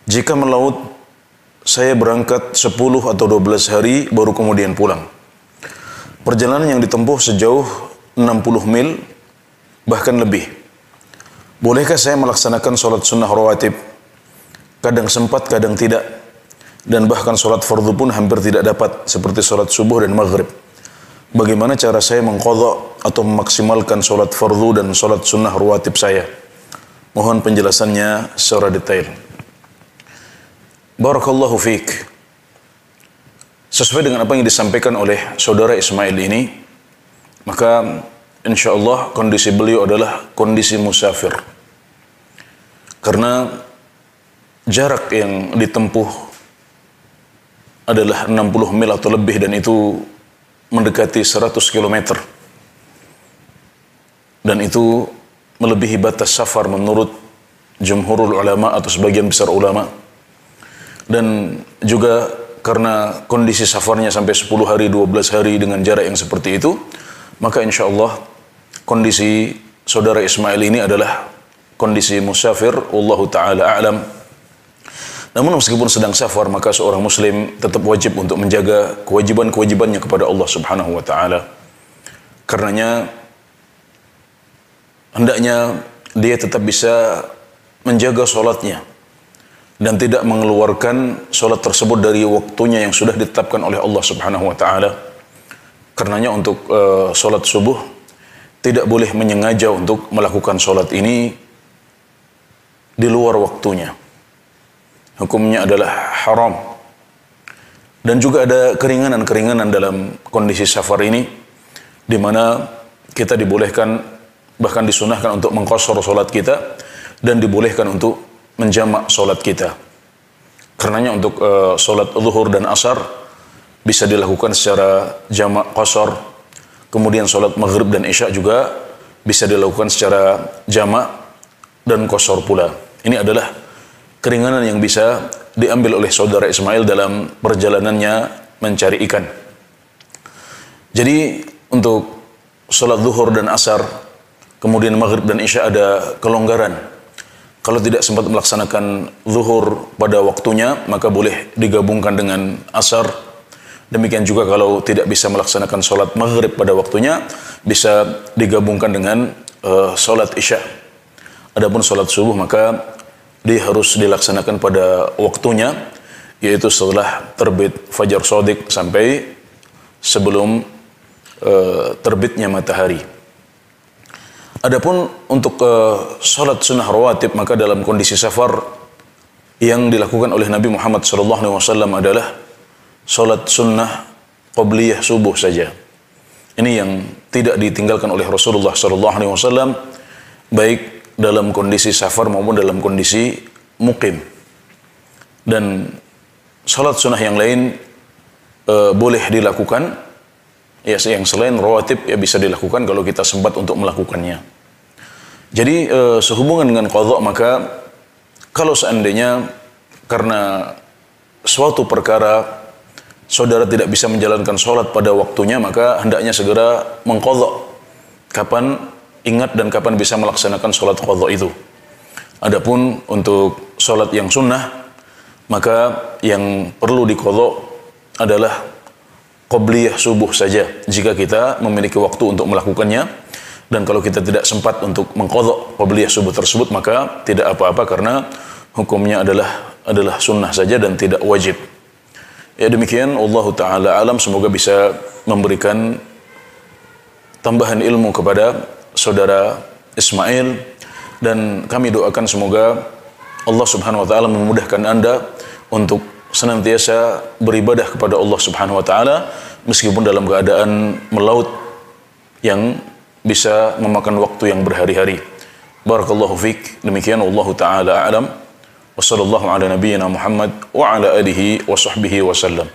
Jika melaut, saya berangkat 10 atau 12 hari baru kemudian pulang. Perjalanan yang ditempuh sejauh 60 mil, bahkan lebih. Bolehkah saya melaksanakan sholat sunnah rawatib? Kadang sempat, kadang tidak. Dan bahkan sholat fardu pun hampir tidak dapat, seperti sholat subuh dan maghrib. Bagaimana cara saya mengqadha atau memaksimalkan sholat fardu dan sholat sunnah rawatib saya? Mohon penjelasannya secara detail. Barakallahu fiik. Sesuai dengan apa yang disampaikan oleh saudara Ismail ini, maka insyaallah kondisi beliau adalah kondisi musafir. Karena jarak yang ditempuh adalah 60 mil atau lebih, dan itu mendekati 100 km. Dan itu melebihi batas safar menurut jumhurul ulama atau sebagian besar ulama. Dan juga karena kondisi safarnya sampai 10 hari, 12 hari dengan jarak yang seperti itu, maka insya Allah kondisi saudara Ismail ini adalah kondisi musafir, wallahu ta'ala a'lam. Namun meskipun sedang safar, maka seorang muslim tetap wajib untuk menjaga kewajiban-kewajibannya kepada Allah subhanahu wa ta'ala. Karenanya hendaknya dia tetap bisa menjaga sholatnya dan tidak mengeluarkan sholat tersebut dari waktunya yang sudah ditetapkan oleh Allah subhanahu wa ta'ala. Karenanya untuk sholat subuh tidak boleh menyengaja untuk melakukan sholat ini di luar waktunya. Hukumnya adalah haram. Dan juga ada keringanan-keringanan dalam kondisi safar ini, di mana kita dibolehkan, bahkan disunahkan untuk mengqashar sholat kita, dan dibolehkan untuk menjamak sholat kita. Karenanya untuk sholat zuhur dan asar bisa dilakukan secara jamak qashar. Kemudian sholat maghrib dan isya juga bisa dilakukan secara jamak dan qashar pula. Ini adalah keringanan yang bisa diambil oleh saudara Ismail dalam perjalanannya mencari ikan. Jadi untuk sholat zuhur dan asar, kemudian maghrib dan isya ada kelonggaran. Kalau tidak sempat melaksanakan zuhur pada waktunya, maka boleh digabungkan dengan asar. Demikian juga kalau tidak bisa melaksanakan sholat maghrib pada waktunya, bisa digabungkan dengan sholat isya. Adapun sholat subuh, maka dia harus dilaksanakan pada waktunya, yaitu setelah terbit fajar shadiq sampai sebelum terbitnya matahari. Adapun untuk salat sunnah rawatib, maka dalam kondisi safar yang dilakukan oleh Nabi Muhammad SAW adalah salat sunnah qabliyah subuh saja. Ini yang tidak ditinggalkan oleh Rasulullah SAW, baik dalam kondisi safar maupun dalam kondisi muqim. Dan salat sunnah yang lain boleh dilakukan, ya, yang selain rawatib ya bisa dilakukan kalau kita sempat untuk melakukannya. Jadi sehubungan dengan qadha, maka kalau seandainya karena suatu perkara saudara tidak bisa menjalankan sholat pada waktunya, maka hendaknya segera mengqadha. Kapan ingat dan kapan bisa melaksanakan sholat qadha itu. Adapun untuk sholat yang sunnah, maka yang perlu diqadha adalah qabliyah subuh saja jika kita memiliki waktu untuk melakukannya. Dan kalau kita tidak sempat untuk mengqadha qabliyah subuh tersebut, maka tidak apa-apa, karena hukumnya adalah sunnah saja dan tidak wajib. Ya, demikian wallahu taala alam. Semoga bisa memberikan tambahan ilmu kepada saudara Ismail, dan kami doakan semoga Allah subhanahu wa taala memudahkan Anda untuk senantiasa beribadah kepada Allah subhanahu wa taala meskipun dalam keadaan melaut yang bisa memakan waktu yang berhari-hari. Barakallahu fiik. Demikian wallahu taala a'lam. Wassallallahu ala nabiyyina Muhammad wa ala alihi wa sahbihi wasallam.